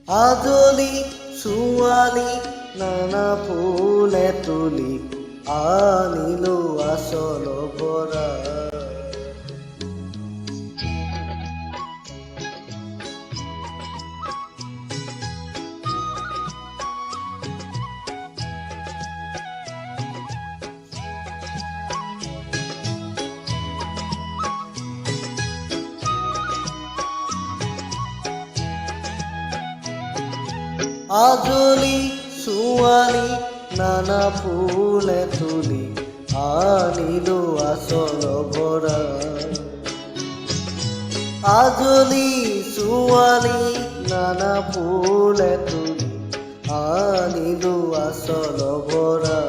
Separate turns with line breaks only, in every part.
আজলি ছোৱালী নানা ফুলে তুলি আনিলো আচল ভৰা। আজলি ছোৱালী নানা ফুলে তুলি আনিলো আচল ভৰা। আজলি ছোৱালী নানা ফুলে তুলি আনিলো আচল ভৰা।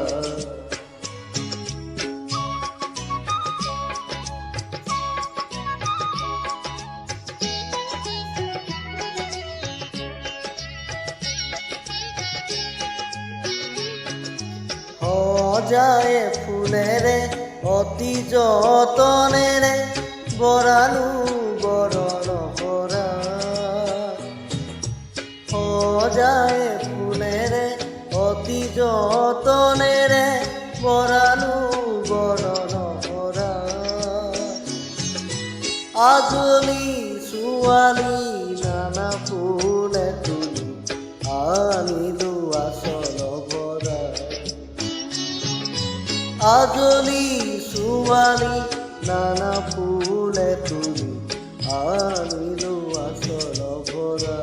সজায়ে ফুলেৰে অতি যতনেৰে বৰালো বৰণ ভৰা। সজায়ে ফুলেৰে অতি যতনেৰে বৰালো বৰণ ভৰা। আজলি ছোৱালী নানা ফুলে তুলি আনিলো আচল ভৰা। আজলি ছোৱালী নানা ফুলে তুলি আনিলো আচল ভৰা।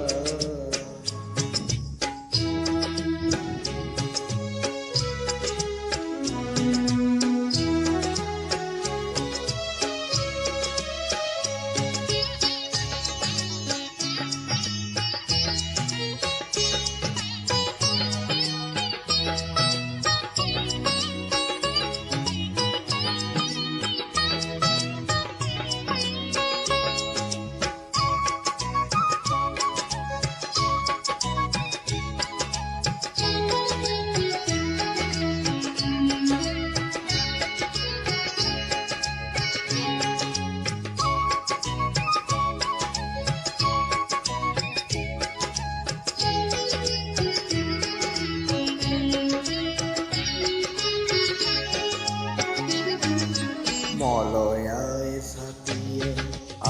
মলয়াই ছাতিয়ে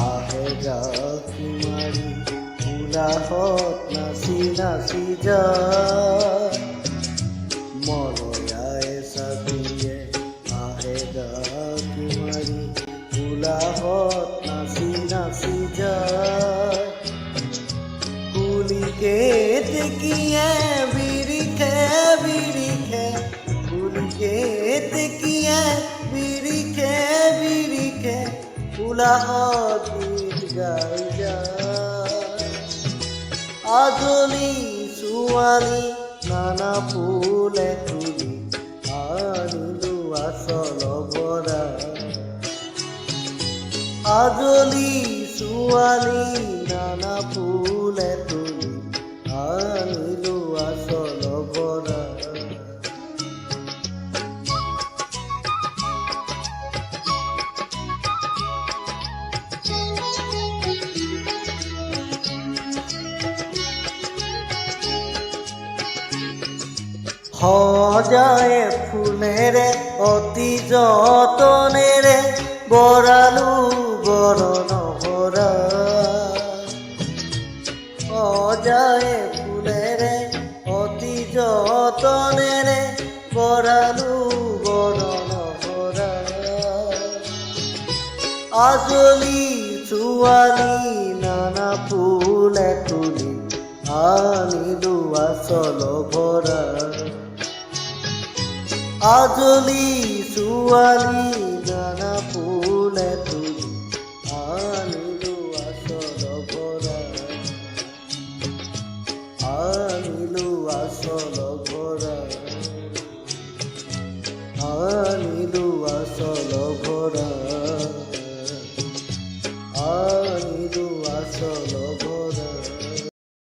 আহে গাখি মাৰি উলাহত নাচি নাচি যায়। মলয়াই ছাতিয়ে আহে গাখি মাৰি উলাহত নাচি নাচি যায়। কুলিকে টেকিয়ে বিৰিখে বিৰিখে কুলিকে টেকিয়ে বিৰিখে বিৰিখে উলাহত গীত গাই যায়। আজলি ছোৱালী নানা ফুলে তুলি আনিলো আচল ভৰা। আজলি ছোৱালী নানা ফুলে তুলি আনিলো আচল ভৰা। সজায়ে ফুলেৰে অতি যতনেৰে বৰালো বৰণ ভৰা। সজায়ে ফুলেৰে অতি যতনেৰে বৰালো বৰণ ভৰা। আজলি ছোৱালী নানা ফুলে তুলি আনিলো আচল ভৰা। আজলি ছোৱালী নানা ফুলে তুলি আনিলো আচল ভৰা। আনিলো আচল